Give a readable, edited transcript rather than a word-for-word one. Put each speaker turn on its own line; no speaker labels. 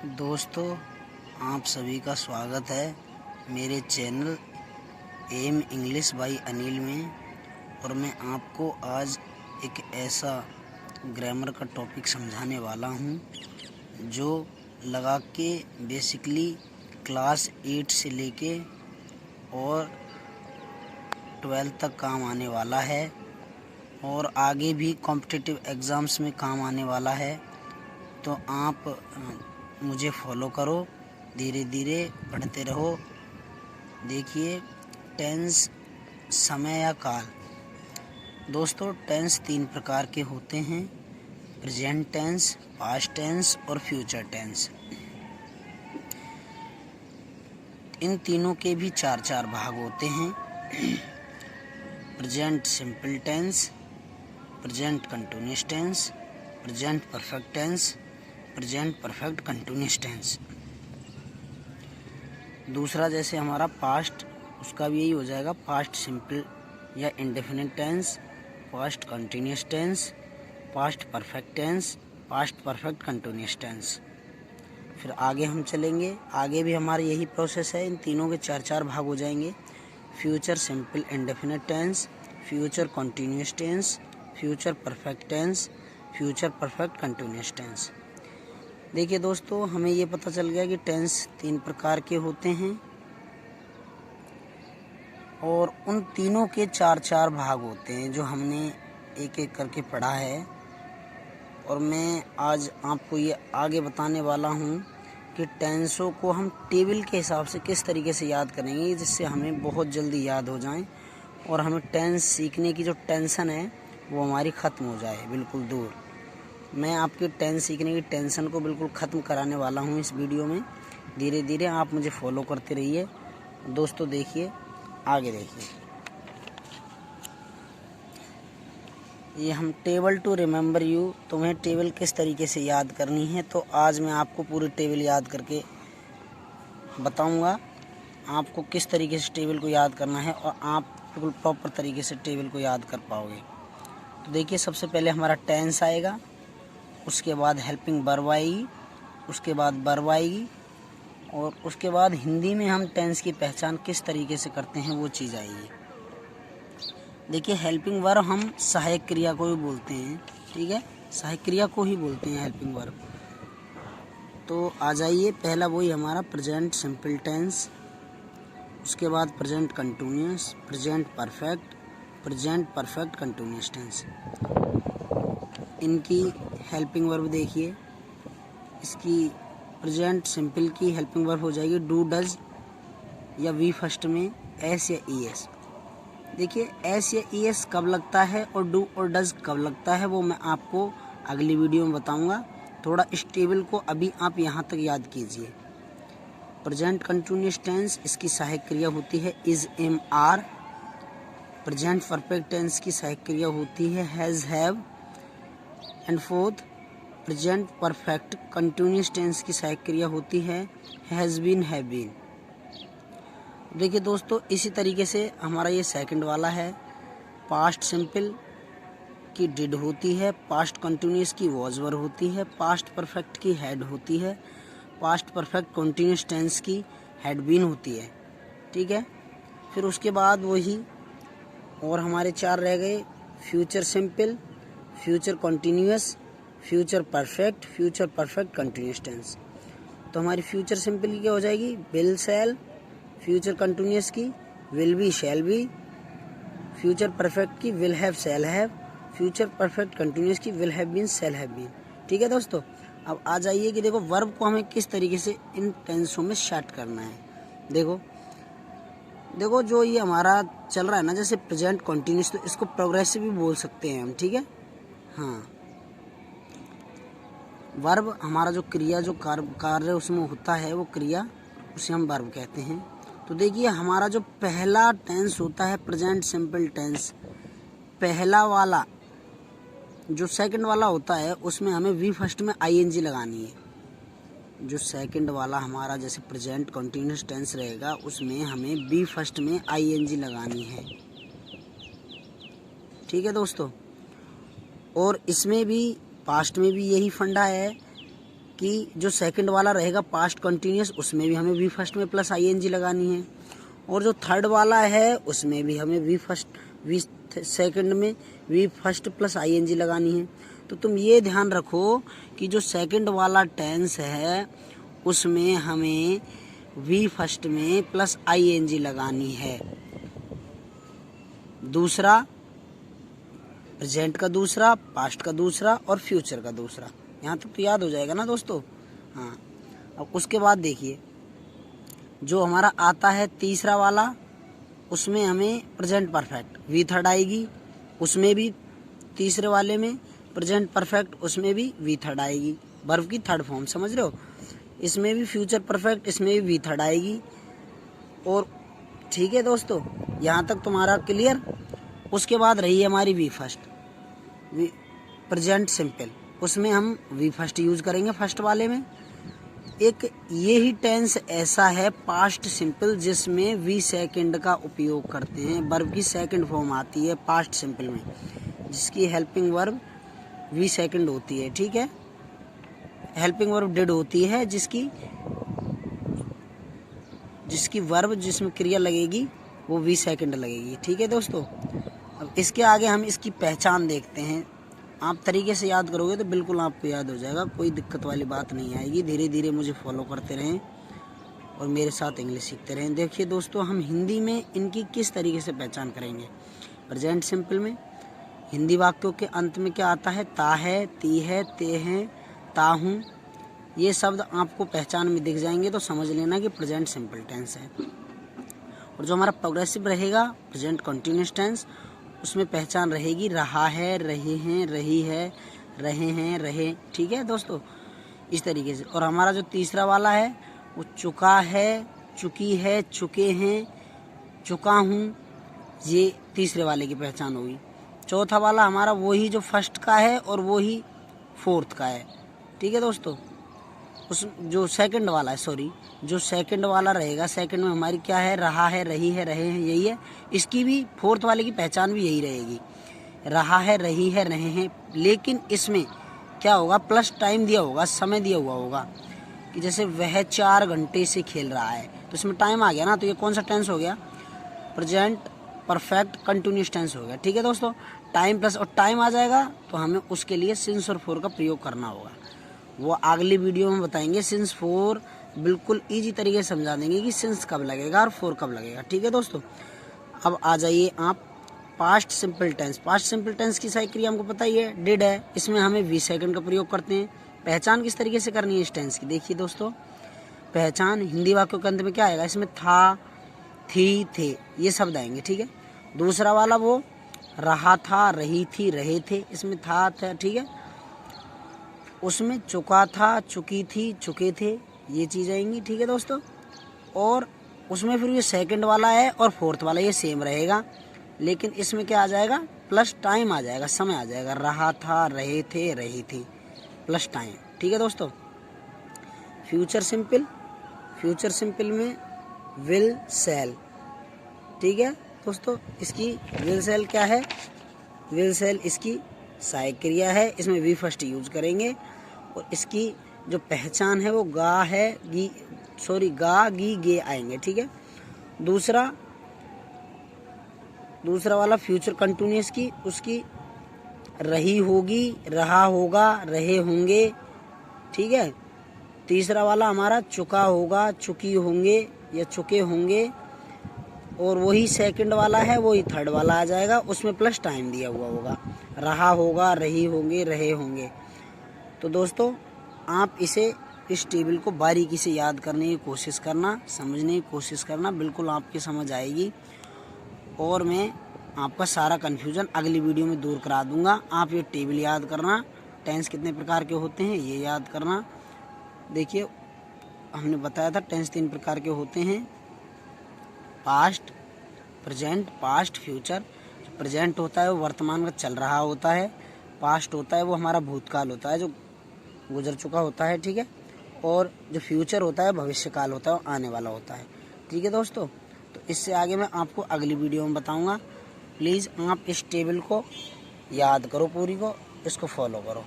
दोस्तों, आप सभी का स्वागत है मेरे channel M English by Anil में। और मैं आपको आज एक ऐसा ग्रामर का टॉपिक समझाने वाला हूं जो लगा के बेसिकली क्लास 8 से लेके और 12 तक काम आने वाला है और आगे भी कॉम्पिटिटिव एग्ज़ाम्स में काम आने वाला है। तो आप मुझे फॉलो करो, धीरे धीरे पढ़ते रहो। देखिए, टेंस समय या काल। दोस्तों, टेंस 3 प्रकार के होते हैं: प्रेजेंट टेंस, पास्ट टेंस और फ्यूचर टेंस। इन तीनों के भी 4 भाग होते हैं: present simple tense, present continuous tense, present perfect tense, present perfect continuous tense. दूसरा जैसे हमारा पास्ट, उसका भी यही हो जाएगा: पास्ट सिंपल या indefinite tense, past continuous tense, past perfect tense, past perfect continuous tense. फिर आगे हम चलेंगे, आगे भी हमारा यही प्रोसेस है। इन तीनों के 4 भाग हो जाएंगे: future simple indefinite tense, future continuous tense, future perfect tense, future perfect continuous tense. देखिए दोस्तों, हमें ये पता चल गया कि टेंस 3 प्रकार के होते हैं और उन तीनों के 4 भाग होते हैं जो हमने एक एक करके पढ़ा है। और मैं आज आपको ये आगे बताने वाला हूँ कि टेंसों को हम टेबल के हिसाब से किस तरीके से याद करेंगे जिससे हमें बहुत जल्दी याद हो जाएं और हमें टेंस सीखने की जो टेंशन है वो हमारी ख़त्म हो जाए बिल्कुल दूर। मैं आपके टेंस सीखने की टेंशन को बिल्कुल ख़त्म कराने वाला हूँ इस वीडियो में। धीरे धीरे आप मुझे फॉलो करते रहिए। दोस्तों देखिए, आगे देखिए, ये हम टेबल टू रिमेंबर यू, तुम्हें टेबल किस तरीके से याद करनी है। तो आज मैं आपको पूरी टेबल याद करके बताऊंगा आपको किस तरीके से टेबल को याद करना है और आप बिल्कुल प्रॉपर तरीके से टेबल को याद कर पाओगे। तो देखिए, सबसे पहले हमारा टेंस आएगा, उसके बाद हेल्पिंग वर्ब आएगी, उसके बाद वर्ब आएगी और उसके बाद हिंदी में हम टेंस की पहचान किस तरीके से करते हैं वो चीज़ आएगी। देखिए, हेल्पिंग वर्ब हम सहायक क्रिया को भी बोलते हैं, ठीक है, सहायक क्रिया को ही बोलते हैं हेल्पिंग वर्ब। तो आ जाइए, पहला वही हमारा प्रेजेंट सिंपल टेंस, उसके बाद present continuous, present perfect, present perfect continuous tense. इनकी हेल्पिंग वर्ब देखिए, इसकी प्रेजेंट सिंपल की हेल्पिंग वर्ब हो जाएगी डू, डज या वी फर्स्ट में एस या ई एस। देखिए, एस या ई एस कब लगता है और डू और डज कब लगता है वो मैं आपको अगली वीडियो में बताऊंगा। थोड़ा इस टेबल को अभी आप यहाँ तक याद कीजिए। प्रेजेंट कंटिन्यूअस टेंस, इसकी सहायक क्रिया होती है is, am, are. Present perfect tense की सहायक क्रिया होती है has, have. And fourth, present perfect continuous tense की सहायक क्रिया होती है हैज़ बीन, हैव बीन। देखिए दोस्तों, इसी तरीके से हमारा ये सेकंड वाला है। पास्ट सिंपल की डिड होती है, पास्ट कंटिन्यूअस की वॉज वर होती है, पास्ट परफेक्ट की हैड होती है, पास्ट परफेक्ट कंटिन्यूअस टेंस की हैड बीन होती है, ठीक है। फिर उसके बाद वही और हमारे 4 रह गए: future simple, future continuous, future perfect, future perfect continuous tense. तो हमारी फ्यूचर सिंपल की क्या हो जाएगी? Will, shall. फ्यूचर कंटिन्यूअस की will be, shall be. Future perfect की will have, shall have. Future perfect continuous की will have been, shall have been. ठीक है दोस्तों, अब आ जाइए कि देखो वर्ब को हमें किस तरीके से इन टेंसों में सेट करना है। देखो जो ये हमारा चल रहा है ना, जैसे प्रेजेंट कंटिन्यूअस, तो इसको प्रोग्रेसिव भी बोल सकते हैं हम, ठीक है। हाँ, वर्ब हमारा जो क्रिया, जो कार्य उसमें होता है, वो क्रिया, उसे हम वर्ब कहते हैं। तो देखिए, हमारा जो पहला टेंस होता है प्रेजेंट सिंपल टेंस, पहला वाला जो सेकंड वाला होता है उसमें हमें वी फर्स्ट में आईएनजी लगानी है। जो सेकंड वाला हमारा जैसे प्रेजेंट कंटिन्यूअस टेंस रहेगा उसमें हमें वी फर्स्ट में आईएनजी लगानी है, ठीक है दोस्तों। और इसमें भी, पास्ट में भी यही फंडा है कि जो सेकंड वाला रहेगा पास्ट कंटिन्यूस, उसमें भी हमें वी फर्स्ट में प्लस आईएनजी लगानी है, और जो थर्ड वाला है उसमें भी हमें वी सेकंड में वी फर्स्ट प्लस आईएनजी लगानी है। तो तुम ये ध्यान रखो कि जो सेकंड वाला टेंस है उसमें हमें वी फर्स्ट में प्लस आईएनजी लगानी है। दूसरा प्रेजेंट का दूसरा, पास्ट का दूसरा और फ्यूचर का दूसरा। यहाँ तक तो याद हो जाएगा ना दोस्तों। हाँ, अब उसके बाद देखिए जो हमारा आता है तीसरा वाला, उसमें हमें प्रेजेंट परफेक्ट वी थर्ड आएगी, उसमें भी तीसरे वाले में प्रेजेंट परफेक्ट, उसमें भी वी थर्ड आएगी, वर्ब की थर्ड फॉर्म, समझ रहे हो। इसमें भी फ्यूचर परफेक्ट, इसमें भी वी थर्ड आएगी। और ठीक है दोस्तों, यहाँ तक तुम्हारा क्लियर। उसके बाद रही हमारी वी फर्स्ट, प्रेजेंट सिंपल, उसमें हम वी फर्स्ट यूज करेंगे फर्स्ट वाले में। एक ये ही टेंस ऐसा है पास्ट सिंपल जिसमें वी सेकंड का उपयोग करते हैं, वर्ब की सेकंड फॉर्म आती है पास्ट सिंपल में, जिसकी हेल्पिंग वर्ब वी सेकंड होती है। ठीक है, हेल्पिंग वर्ब डिड होती है, जिसकी वर्ब जिसमें क्रिया लगेगी वो वी सेकंड लगेगी। ठीक है दोस्तों, अब इसके आगे हम इसकी पहचान देखते हैं। आप तरीके से याद करोगे तो बिल्कुल आपको याद हो जाएगा, कोई दिक्कत वाली बात नहीं आएगी। धीरे धीरे मुझे फॉलो करते रहें और मेरे साथ इंग्लिश सीखते रहें। देखिए दोस्तों, हम हिंदी में इनकी किस तरीके से पहचान करेंगे। प्रेजेंट सिंपल में हिंदी वाक्यों के अंत में क्या आता है, ता है, ती है, ते हैं, ता हूँ, ये शब्द आपको पहचान में दिख जाएंगे तो समझ लेना कि प्रेजेंट सिंपल टेंस है। और जो हमारा प्रोग्रेसिव रहेगा प्रेजेंट कंटिन्यूअस टेंस, उसमें पहचान रहेगी रहा है, रहे हैं, रही है, रहे हैं, रहे। ठीक है दोस्तों, इस तरीके से। और हमारा जो तीसरा वाला है वो चुका है, चुकी है, चुके हैं, चुका हूँ, ये तीसरे वाले की पहचान होगी। चौथा वाला हमारा वही जो फर्स्ट का है और वही फोर्थ का है। ठीक है दोस्तों, उस जो सेकंड वाला है, सॉरी, जो सेकंड वाला रहेगा, सेकंड में हमारी क्या है, रहा है, रही है, रहे हैं, यही है। इसकी भी फोर्थ वाले की पहचान भी यही रहेगी, रहा है, रही है, रहे हैं। लेकिन इसमें क्या होगा, प्लस टाइम दिया होगा, समय दिया हुआ होगा कि जैसे वह 4 घंटे से खेल रहा है, तो इसमें टाइम आ गया ना, तो ये कौन सा टेंस हो गया, प्रेजेंट परफेक्ट कंटिन्यूअस टेंस हो गया। ठीक है दोस्तों, टाइम प्लस और टाइम आ जाएगा तो हमें उसके लिए सिंस और फोर का प्रयोग करना होगा। वो अगली वीडियो में बताएंगे। सिंस फोर बिल्कुल इजी तरीके से समझा देंगे कि सिंस कब लगेगा और फोर कब लगेगा। ठीक है दोस्तों, अब आ जाइए आप past simple tense. Past simple tense की सारी क्रिया हमको पता ही है, डिड है, इसमें हमें वी सेकंड का प्रयोग करते हैं। पहचान किस तरीके से करनी है इस टेंस की, देखिए दोस्तों, पहचान हिंदी वाक्यों के अंत में क्या आएगा, इसमें था, थी, थे, ये शब्द आएंगे। ठीक है, दूसरा वाला वो रहा था, रही थी, रहे थे, इसमें था। ठीक है, उसमें चुका था, चुकी थी, चुके थे, ये चीज़ आएंगी। ठीक है दोस्तों, और उसमें फिर ये सेकंड वाला है और फोर्थ वाला ये सेम रहेगा, लेकिन इसमें क्या आ जाएगा, प्लस टाइम आ जाएगा, समय आ जाएगा, रहा था, रहे थे, रही थी, प्लस टाइम। ठीक है दोस्तों, फ्यूचर सिंपल, फ्यूचर सिंपल में विल सेल। ठीक है दोस्तों, इसकी विल सेल क्या है, विल सेल इसकी सहायक क्रिया है, इसमें वी फर्स्ट यूज करेंगे। और इसकी जो पहचान है वो गा है, गी, सॉरी, गा, गी, गे आएंगे। ठीक है, दूसरा वाला फ्यूचर कंटिन्यूअस की, उसकी रही होगी, रहा होगा, रहे होंगे। ठीक है, तीसरा वाला हमारा चुका होगा, चुकी होंगे या चुके होंगे, और वही सेकंड वाला है, वही थर्ड वाला आ जाएगा, उसमें प्लस टाइम दिया हुआ होगा, रहा होगा, रही होंगे, रहे होंगे। तो दोस्तों, आप इस टेबल को बारीकी से याद करने की कोशिश करना, समझने की कोशिश करना, बिल्कुल आपकी समझ आएगी और मैं आपका सारा कन्फ्यूजन अगली वीडियो में दूर करा दूंगा। आप ये टेबल याद करना, टेंस कितने प्रकार के होते हैं ये याद करना। देखिए, हमने बताया था टेंस 3 प्रकार के होते हैं, past, present, past, future. Present होता है वो वर्तमान में चल रहा होता है, पास्ट होता है वो हमारा भूतकाल होता है जो गुजर चुका होता है। ठीक है, और जो फ्यूचर होता है भविष्यकाल होता है, वो आने वाला होता है। ठीक है दोस्तों, तो इससे आगे मैं आपको अगली वीडियो में बताऊंगा। प्लीज़ आप इस टेबल को याद करो, पूरी को, इसको फॉलो करो।